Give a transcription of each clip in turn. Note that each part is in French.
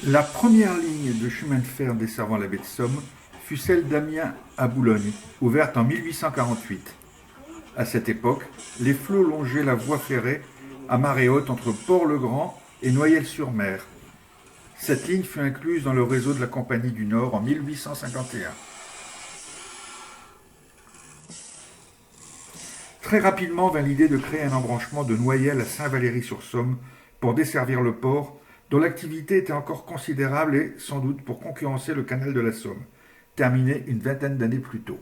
La première ligne de chemin de fer desservant la baie de Somme fut celle d'Amiens à Boulogne, ouverte en 1848. À cette époque, les flots longeaient la voie ferrée à marée haute entre Port-le-Grand et Noyelles-sur-Mer. Cette ligne fut incluse dans le réseau de la Compagnie du Nord en 1851. Très rapidement vint l'idée de créer un embranchement de Noyelles à Saint-Valery-sur-Somme pour desservir le port, dont l'activité était encore considérable et, sans doute, pour concurrencer le canal de la Somme, terminé une vingtaine d'années plus tôt.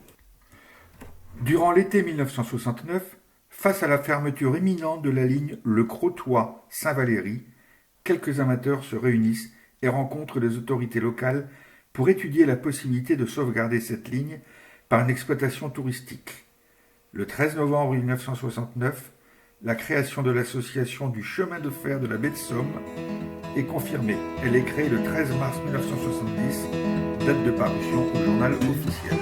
Durant l'été 1969, face à la fermeture imminente de la ligne Le Crotoy-Saint-Valery, quelques amateurs se réunissent et rencontrent les autorités locales pour étudier la possibilité de sauvegarder cette ligne par une exploitation touristique. Le 13 novembre 1969, la création de l'association du chemin de fer de la baie de Somme est confirmée. Elle est créée le 13 mars 1970, date de parution au journal officiel.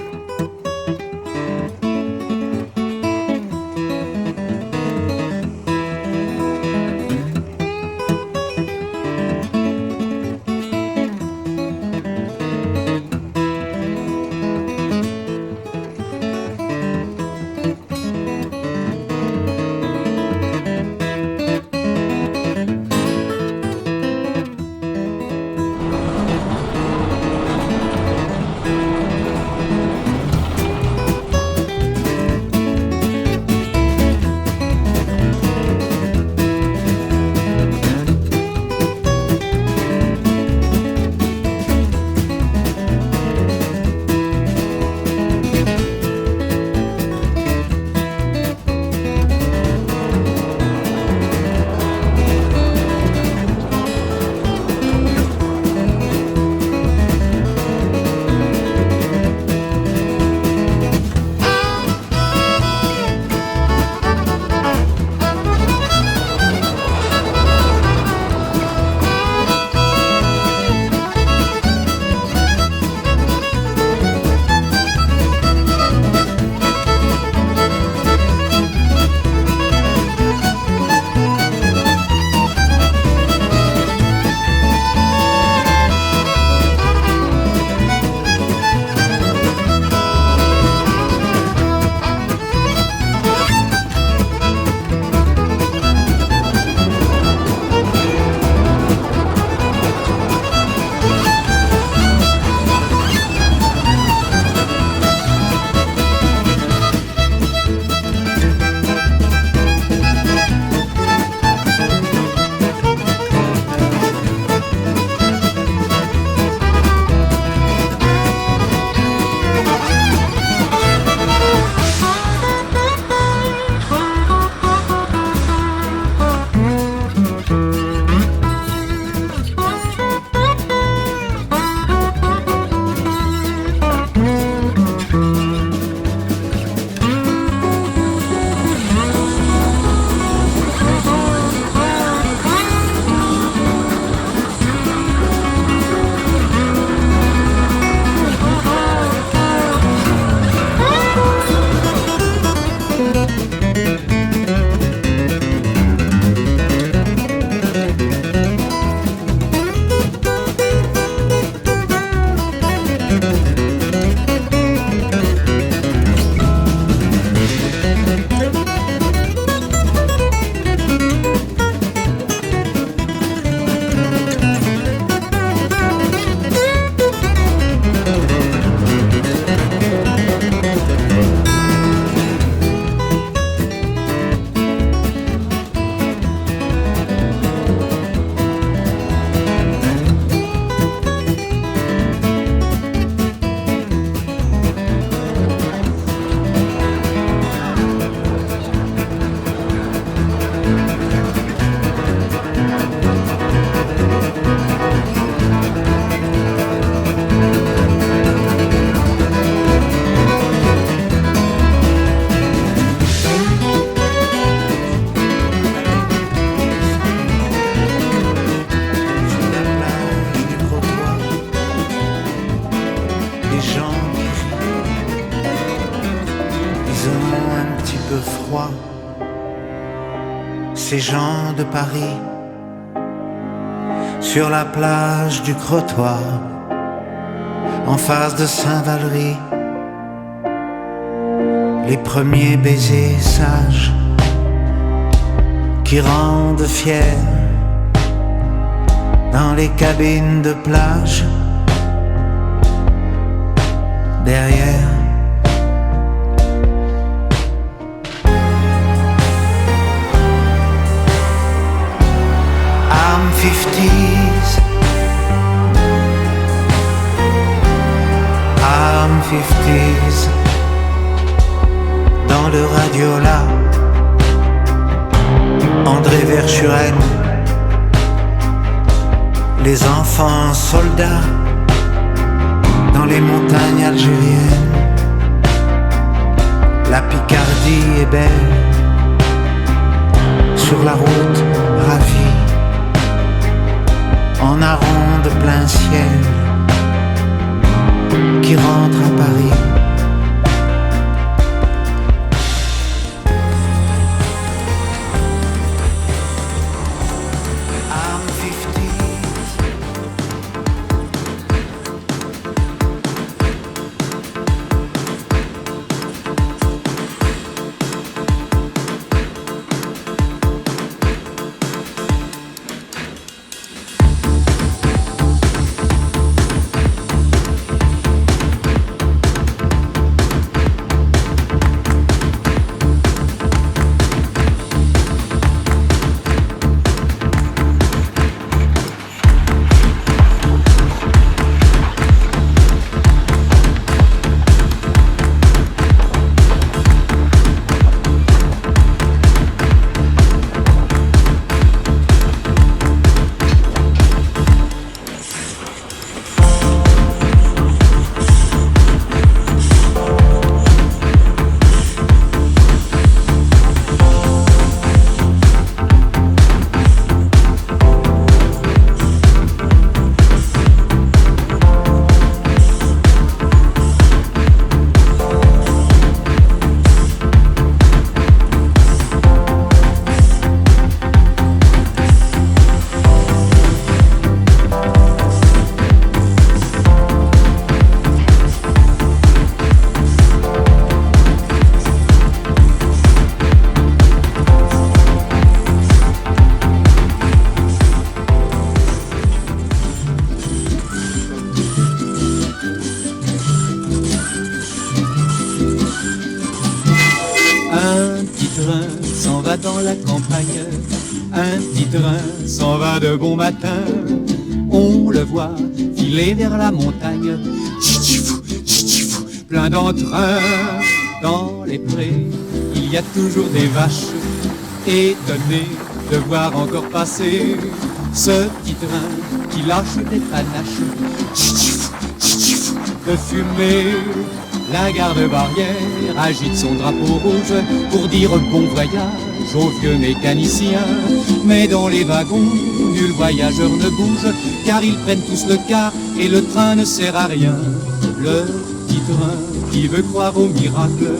Ces gens de Paris sur la plage du Crotoy, en face de Saint-Valery, les premiers baisers sages qui rendent fiers dans les cabines de plage derrière. I'm 50s, I'm 50s, dans le Radiola, André Verschuren, les enfants soldats dans les montagnes algériennes. La Picardie est belle, sur la route ravie, en aron de plein ciel, qui rentre à Paris. S'en va de bon matin, on le voit filer vers la montagne, plein d'entrain. Dans les prés, il y a toujours des vaches, étonnées de voir encore passer ce petit train qui lâche des panaches de fumée. La garde-barrière agite son drapeau rouge pour dire bon voyage aux vieux mécaniciens. Mais dans les wagons, nul voyageur ne bouge, car ils prennent tous le car et le train ne sert à rien. Le petit train qui veut croire au miracle,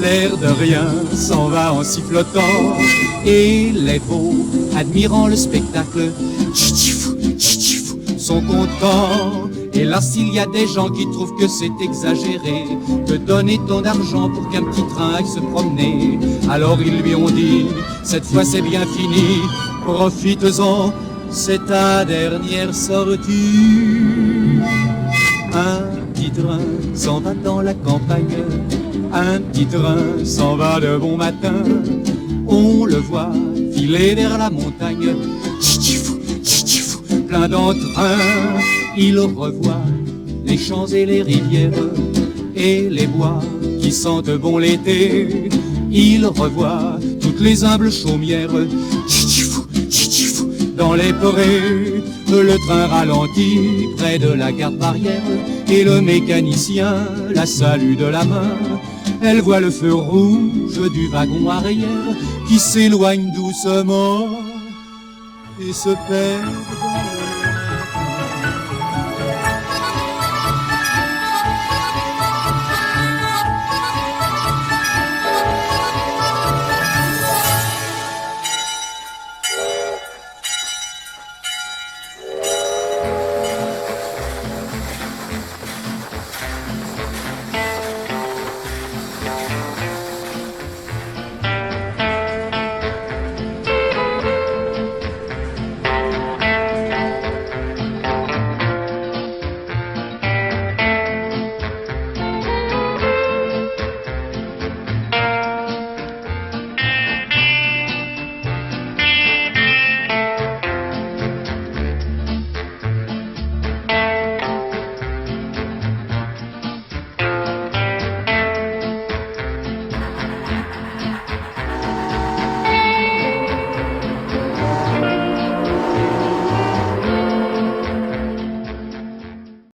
l'air de rien, s'en va en sifflotant. Et les beaux, admirant le spectacle, sont contents. Hélas, il y a des gens qui trouvent que c'est exagéré de donner ton argent pour qu'un petit train aille se promener. Alors ils lui ont dit, cette fois c'est bien fini, profites-en, c'est ta dernière sortie. Un petit train s'en va dans la campagne, un petit train s'en va de bon matin. On le voit filer vers la montagne, plein d'entrain. Il revoit les champs et les rivières et les bois qui sentent bon l'été. Il revoit toutes les humbles chaumières dans les forêts. Le train ralentit près de la garde-barrière et le mécanicien la salue de la main. Elle voit le feu rouge du wagon arrière qui s'éloigne doucement et se perd dans